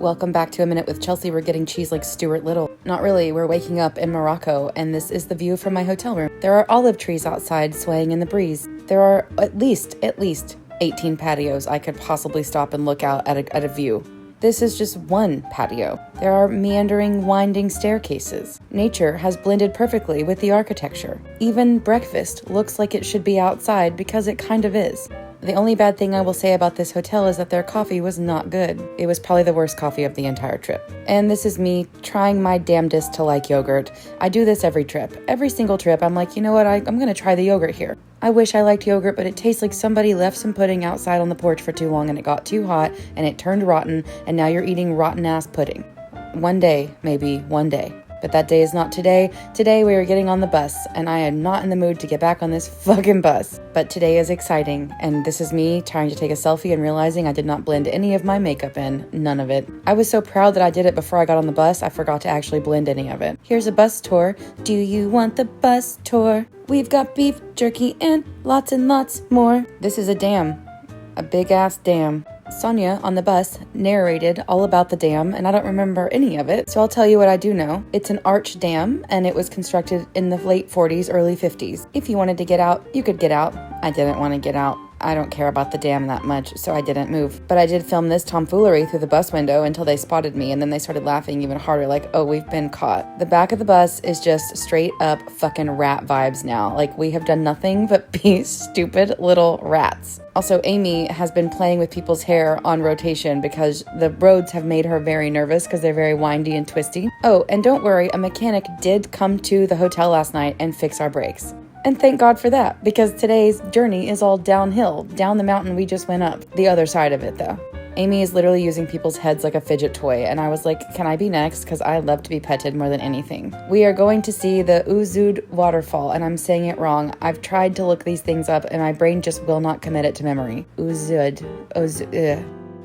Welcome back to A Minute with Chelsea. We're getting cheese like Stuart Little. Not really, we're waking up in Morocco, and this is the view from my hotel room. There are olive trees outside swaying in the breeze. There are at least 18 patios I could possibly stop and look out at a view. This is just one patio. There are meandering, winding staircases. Nature has blended perfectly with the architecture. Even breakfast looks like it should be outside because it kind of is. The only bad thing I will say about this hotel is that their coffee was not good. It was probably the worst coffee of the entire trip. And this is me trying my damnedest to like yogurt. I do this every trip. Every single trip, I'm like, you know what, I'm going to try the yogurt here. I wish I liked yogurt, but it tastes like somebody left some pudding outside on the porch for too long and it got too hot and it turned rotten and now you're eating rotten-ass pudding. One day, maybe one day. But that day is not today. Today we are getting on the bus, and I am not in the mood to get back on this fucking bus. But today is exciting, and this is me trying to take a selfie and realizing I did not blend any of my makeup in. None of it. I was so proud that I did it before I got on the bus, I forgot to actually blend any of it. Here's a bus tour. Do you want the bus tour? We've got beef jerky and lots more. This is a dam. A big-ass dam. Sonia on the bus narrated all about the dam, and I don't remember any of it, so I'll tell you what I do know. It's an arch dam, and it was constructed in the late 40s, early 50s. If you wanted to get out, you could get out. I didn't want to get out. I don't care about the dam that much, so I didn't move. But I did film this tomfoolery through the bus window until they spotted me, and then they started laughing even harder, like, oh, we've been caught. The back of the bus is just straight up fucking rat vibes now. Like, we have done nothing but be stupid little rats. Also, Amy has been playing with people's hair on rotation because the roads have made her very nervous because they're very windy and twisty. Oh, and don't worry, a mechanic did come to the hotel last night and fix our brakes. And thank God for that, because today's journey is all downhill, down the mountain we just went up. The other side of it, though. Amy is literally using people's heads like a fidget toy, and I was like, can I be next? Because I love to be petted more than anything. We are going to see the Ouzoud Waterfall, and I'm saying it wrong. I've tried to look these things up, and my brain just will not commit it to memory. Ouzoud.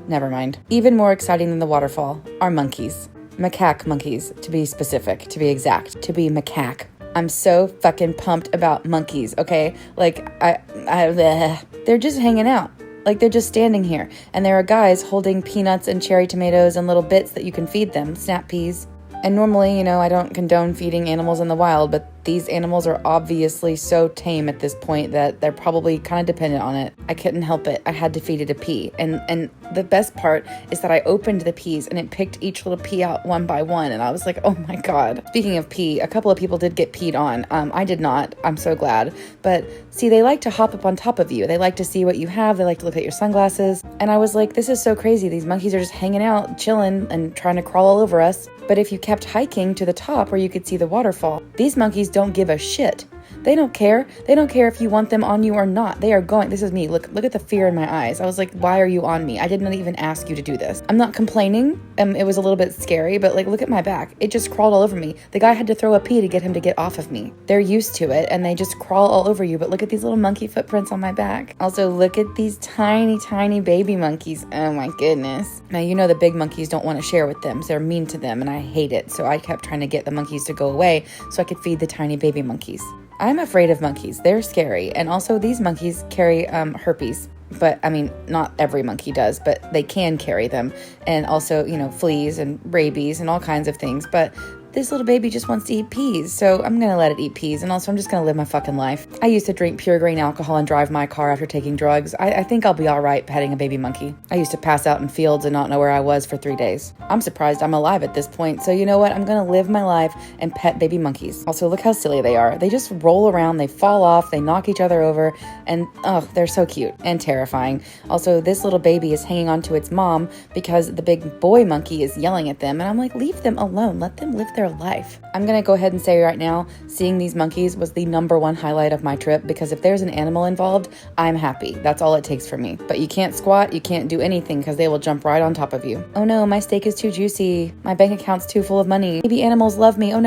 Never mind. Even more exciting than the waterfall are monkeys. Macaque monkeys, to be specific, to be exact, to be macaque. I'm so fucking pumped about monkeys, okay? Like, they're just hanging out. Like, they're just standing here. And there are guys holding peanuts and cherry tomatoes and little bits that you can feed them, snap peas. And normally, I don't condone feeding animals in the wild, but these animals are obviously so tame at this point that they're probably kind of dependent on it. I couldn't help it. I had to feed it a pea. And the best part is that I opened the peas and it picked each little pea out one by one. And I was like, oh my God. Speaking of pee, a couple of people did get peed on. I did not. I'm so glad. But see, they like to hop up on top of you. They like to see what you have. They like to look at your sunglasses. And I was like, this is so crazy. These monkeys are just hanging out, chilling, and trying to crawl all over us. But if you kept hiking to the top where you could see the waterfall, these monkeys don't give a shit. They don't care. They don't care if you want them on you or not. They are going. This is me. Look at the fear in my eyes. I was like, why are you on me? I didn't even ask you to do this. I'm not complaining. It was a little bit scary, but like, look at my back. It just crawled all over me. The guy had to throw a pee to get him to get off of me. They're used to it and they just crawl all over you. But look at these little monkey footprints on my back. Also, look at these tiny baby monkeys. Oh my goodness. Now, the big monkeys don't want to share with them. So they're mean to them and I hate it. So I kept trying to get the monkeys to go away so I could feed the tiny baby monkeys. I'm afraid of monkeys. They're scary. And also these monkeys carry herpes. But not every monkey does, but they can carry them. And also, fleas and rabies and all kinds of things. But this little baby just wants to eat peas, so I'm going to let it eat peas, and also I'm just going to live my fucking life. I used to drink pure grain alcohol and drive my car after taking drugs. I think I'll be all right petting a baby monkey. I used to pass out in fields and not know where I was for 3 days. I'm surprised I'm alive at this point, so you know what? I'm going to live my life and pet baby monkeys. Also, look how silly they are. They just roll around, they fall off, they knock each other over, and they're so cute and terrifying. Also, this little baby is hanging on to its mom because the big boy monkey is yelling at them, and I'm like, leave them alone. Let them live their life. I'm gonna go ahead and say right now, seeing these monkeys was the #1 highlight of my trip because if there's an animal involved, I'm happy. That's all it takes for me. But you can't squat, you can't do anything because they will jump right on top of you. Oh no, my steak is too juicy. My bank account's too full of money. Maybe animals love me. Oh no.